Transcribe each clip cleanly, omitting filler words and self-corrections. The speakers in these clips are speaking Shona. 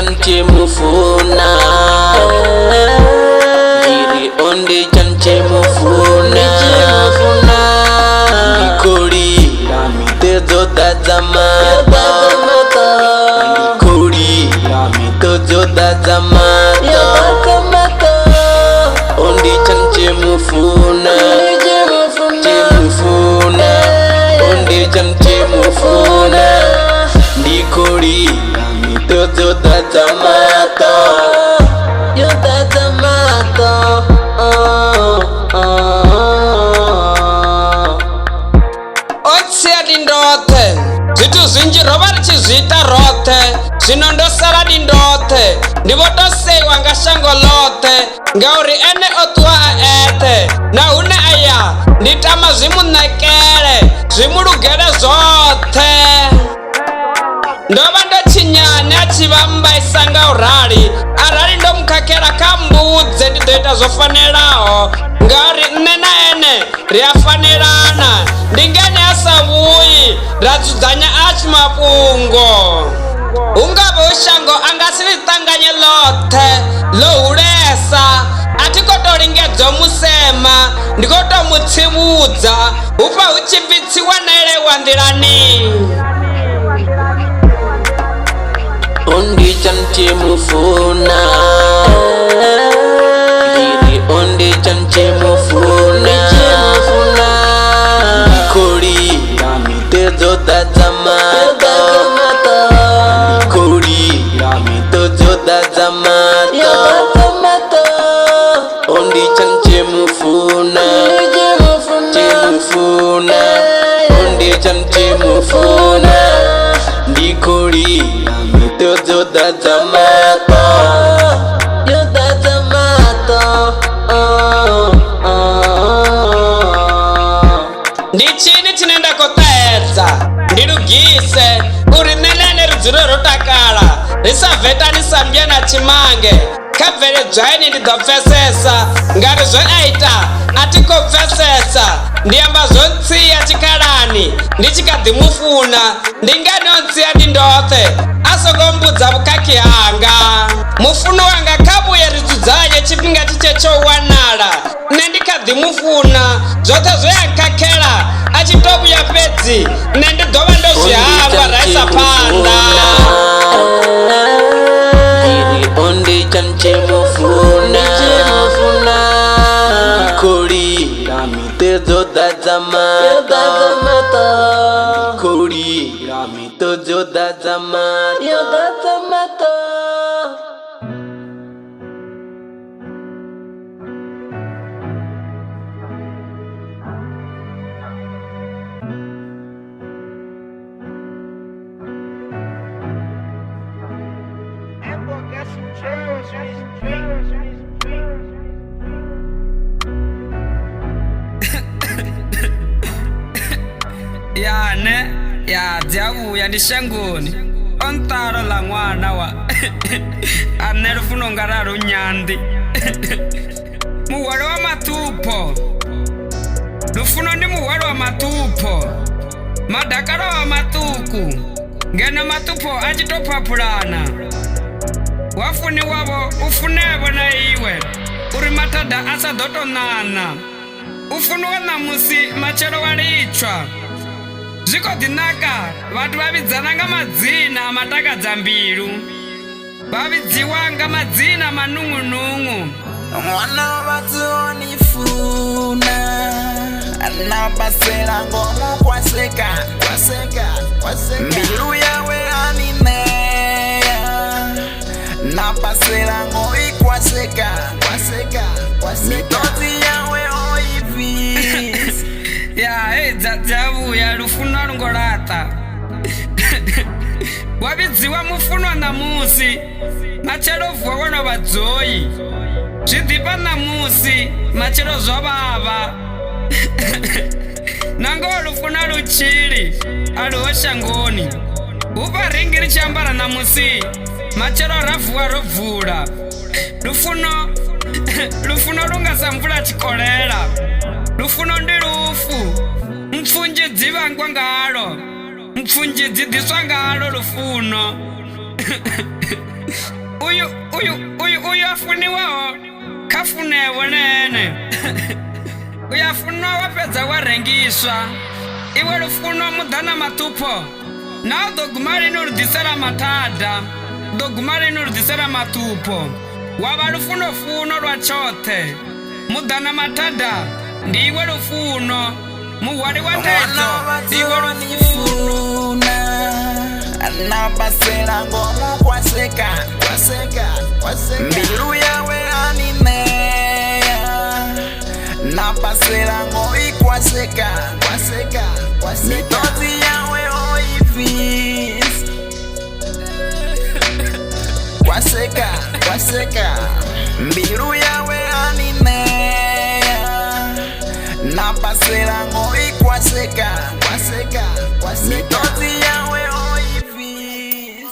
chanche mufuna Iri onde chanche mufuna Nikori tezo tazamata Nikori tezo tazamata Onde chanche mufuna Onde chanche mufuna Nikori tezo tazamata Yo tazamata Otsia dindote Zitu zinji robari chizita rote Zinondosara dindote Ndivotose wangashangolote Ngauri ene otua aete Na une aya Nditama zimu nekere Zimu lugere zote Ndoba ndo chinyane achibamba isanga urari Arari ndo mkakera kambuze Ndidoita zofanelao Ngauri nena ene riafanelana Ndingene asabuyi Razuzanya achimapungo Ungabo ushango angasilitanganye lote Lo uresa Atikotolingezo musema Ndikoto mutibuza Upa uchibitsi wanelewa ndirani Ondi chanche mufuna Diri ondi chanche mufuna Nikori tezo tazamata Nikori tezo tazamata Ondi chanche mufuna Ondi chanche mufuna Nikori tezo tazamata Yo tazamata Ndichini chinenda koteza Ndilugise Uri nelene ruzuro rotakala Risaveta nisambia na chimange Kavere dzaini ndidopfesesa Ngari zvo aita atikopfesesa Ndiyamba zontsiya chikalani Ndichikadhimufuna Ndinganontsiya dindote Asogombudza bukaki hanga Mufuno wanga kabuye rizudzanye chipinga chichecho wanala Nendikadhimufuna Zote zoyankakela Achitobu ya pedzi Nendidova ndozvihamba raisa panda Onde chanche mufuna Nikori tezo tazamata Nikori tezo tazamata Yo tazamata Yane ya jabu ya ndishangoni Ontaro la mwana wa Anerufuno ngararu nyandi Muwaro wa matupo Lufuno ndi muwaro wa matupo Madakara wa matuku Ngena matupo achitopa pulana Wafuni wabo ufunebo na iwe Uri matada asa doto nana Ufunu wana musi machero walichwa Ziko dinaka Watu wabidzananga madzina amataka dzambiru Wabidziwanga madzina manungu-nungu Mwana watu onifuna Anabasela ngomu kwaseka Mbiru yawe animeya Napasela ngoi kwaseka Mitoti yawe oifis Ya jabu ya lufuna lungolata Wabidziwa mufunwa na musi Machelo vuwa badzoyi Zvidipa na musi Machelo zobaba Nango lufuna luchili Aluwa shangoni Upa ringi richambara na musi Machelo rafuwa rovula Lufuno lunga samvula chikolera Lufuno ndi lufu Mfunji dzivangwa ngalo Mfunji dzidiswa ngalo lufuno uyu afuniwaho kafunewo nene. Uyafuna wapedza warengiswa. Iwe lufuno mudana matupo. Na dogumari nurdisera matada. Dogumari nurdisera matupo. Waba lufuno funo rwachote. Mudana matada. Ndiwe lufuno. Muwari watezo. Ndiwe lufuno. Napasela ngomu kwaseka. Mbilu yawe animeya. Napasela ngoi kwaseka. Mitozi yawe oifis. Kwaseka. Mbilu yawe animeya. Napasela ngoi kwaseka. Mitozi yawe oifis.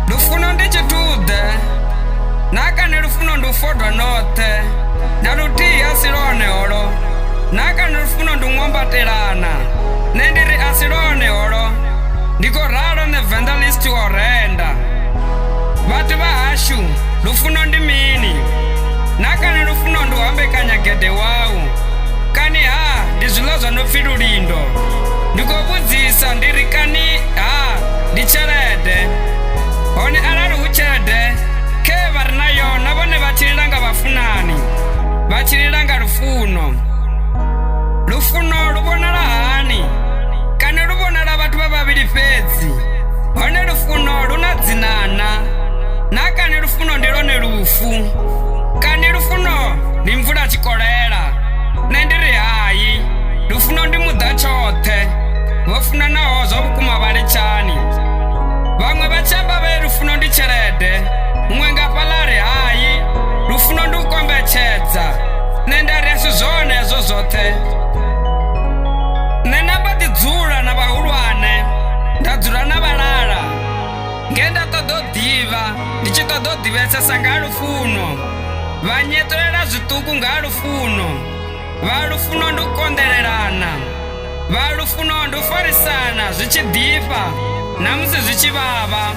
Lufuno ndichitude. Nakane lufuno ndufodwa note. Naluti asilone olo. Nakane lufuno ndung'ombatelana. Nendiri asilone olo. Ndiko raro ne vandalisti orenda. Vatu bahashu. Lufuno ndimini. Nakane lufuno nduhambe kanyagede wau. Kani ndiziloza nofilulindo. Ndikobudzisa ndirikani ndichelede. One alali uchede. Ke varinayo nabone vachililanga vafunani. Vachililanga lufuno. Lufuno lubonala hani. Kani lubonala vatu babili pezi. One lufuno lunadzinana. Nakani lufuno ndilone lufu. Kani lufuno ndimvula chikolela. Nendiri hayi. Lufuno ndimuda chote. Vofuna naho zobukuma bali chani. Vamwe vachamba be lufuno ndichelede. Mwenga palari hayi. Lufuno ndukombechedza. Nendari yesu zone ezo zote. Nenamba didzula na bahulwane. Ndadzula na balala. Ngenda tododiva. Ndichitododivesesa nga lufuno. Vanyetolela zituku nga lufuno. Valufuno ndukondelelana. Valufuno ndufarisana zichidipa. Namusi zichivava.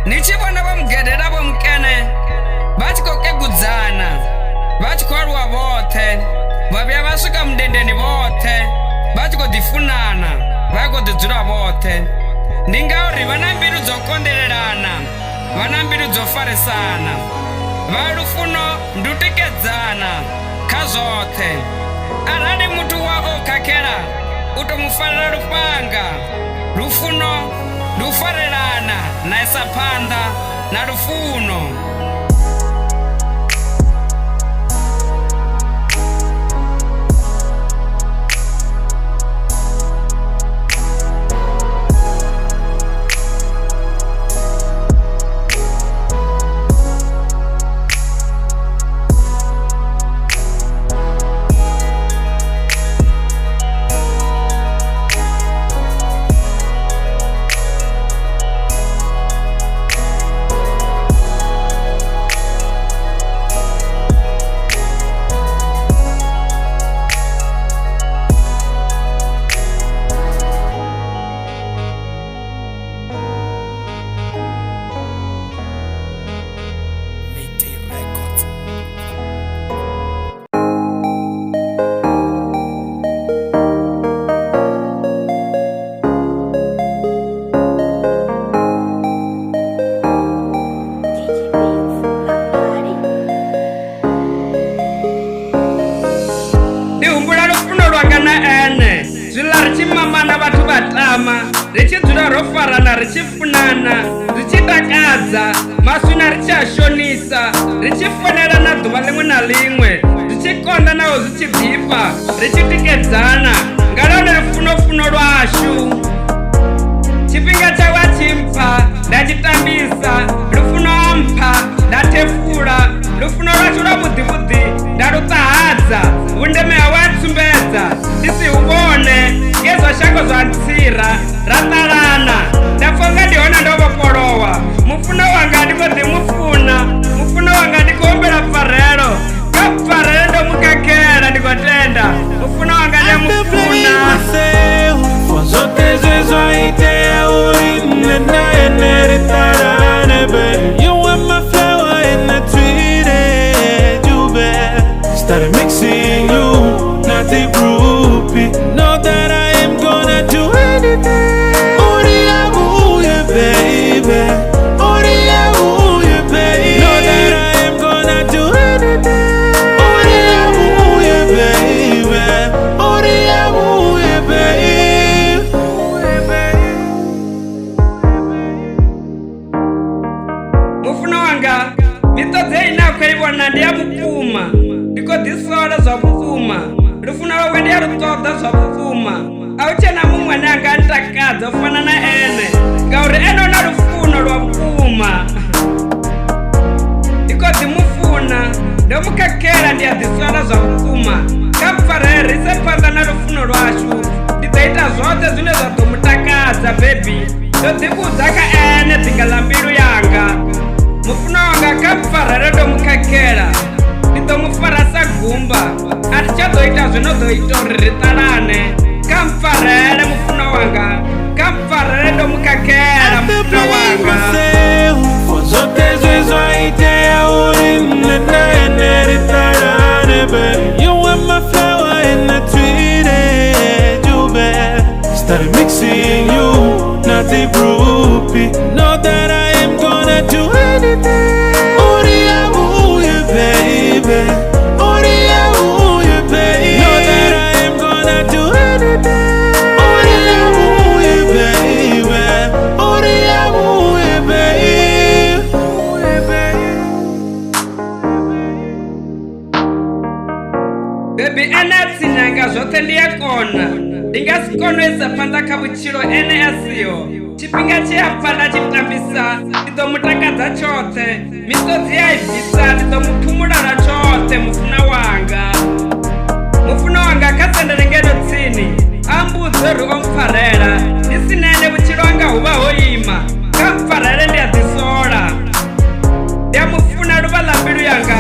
Nichibona bamugedera bomukene bachikokegudzana bachikwarwa bote babya basuka mdendeni bote bachikodifunana bakodidzura bote ndingauri vana mbiru dzokondererana vana mbiru dzofarisana valufuno ndutikedzana kazote aradi mutu wao kakera utomufarira lupanga lufuno lufarelana na esapanda na lufuno. chimamana vathu vatama richidzula ro farana richifunana richidakadza maswina richashonisa richifonelana dhuva limwe na limwe richikonda nawo zvichidhipa richitikedzana ngalone rufunofuno rwashu chipinga chawachimpa ndachitambisa rufuno ampa ndatefula rufuno rwacho rwabudhibudhi ndarutahadza undeme hawatsumbedza tisihuvone ngezvashango zvantsira ratalana ndafonga ndihona ndovopolowa mufuno wanga ndikodhimufuna mufuno wanga ndikuombera pfarelo kapfarelo ndomukakela ndikotenda mufuno wanga ndemufuna Started mixing you, not the groupie. Know that I am gonna do anything. Oh yeah, baby. Oh yeah, baby. Know that I am gonna do anything. Oh yeah, baby. Oh yeah, baby. Mufuno wanga mitodze inakwaivona ndiyamupfuma ndikodhisola zvapfuma rufuno rwakwe ndiyarutoda zvapfuma auchena mumwe neanganditakadza kufana naene ngauri ene una rufuno rwapfuma ndikodhimufuna ndomukakela ndiyadhisola zvapfuma kapfarere rise panda na rufuno rwashu ndidzaita zvose zvine zvadomutakadza bhebi ndodzikudza kaene dzingala mbilu yanga mufuno wanga kapfarere ndomukakela ndomufara sagumba atichazoita zvinozoita uri ritalane kamfarere mufuno wanga kamfarere ndomukakela mufuno wanga Started mixing you, not the groupie. Know that I am gonna do anything. Oh yeah, baby. Oh yeah, baby. Know that I am gonna do anything. Oh yeah, baby. Oh yeah, baby. bebi ene atsinanga zvose ndiyakona ndingasikonwesa pandakavuchiro ene asiyo chipinga chiyabva ndachitambisa ndidomutakadza chose misodzi yaibvisa ndidomuphumulala chose mufuna wanga kasendere ngeno tsini ambudze ri omfarela ndisinene vuchiro wanga huva hoyima kamfarele ndiyadhisola ndiyamufuna luvala mbilu yanga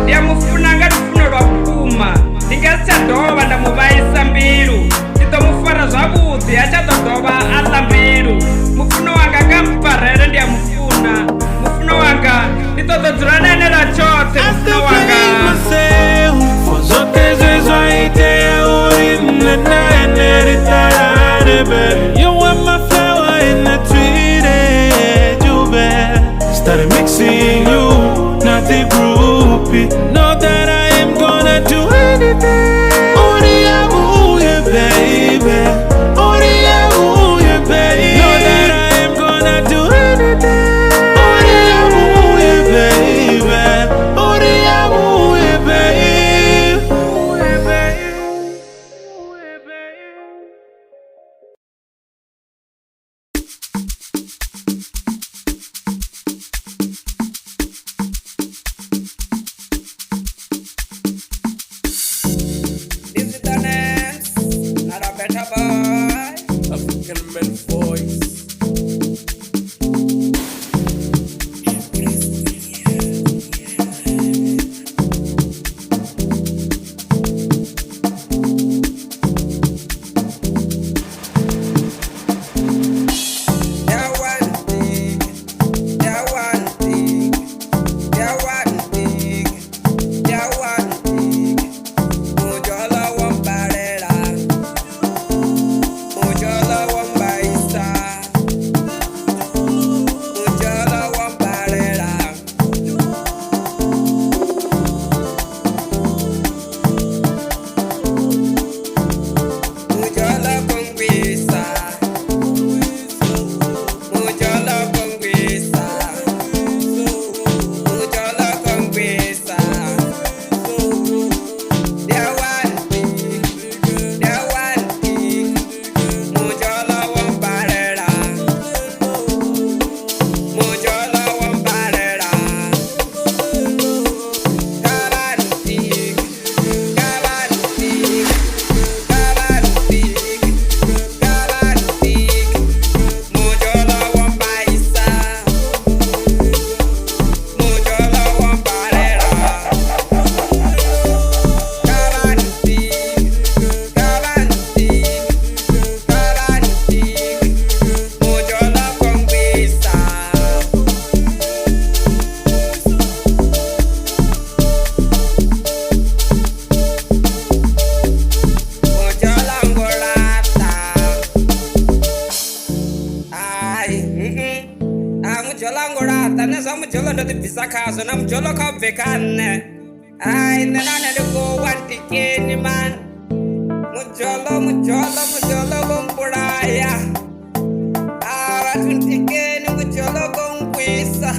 ndiyamufuna nga lufuno lwapfuma ndingasichadova ndamuvayisa mbilu ndidomufara zvavudhi achadodova ala mbilu mufuno wanga kamfarele ndiyamufuna mufuno wanga nditododzula nene rachose mufuno wanga Started mixing you, not the groupie. Know that I am gonna do anything. Oh yeah, baby. Oh yeah, baby. Know that I am gonna do anything. Oh yeah, baby. Oh yeah, baby. Is it an ants? Not a better boy. African man voice. Mujola wambalela, mujola wambai. mujolo kobekane. Ay, nenane duko wantikeni man. Mujolo kumpuraya. Awa tuntikeni mujolo kumkwisa.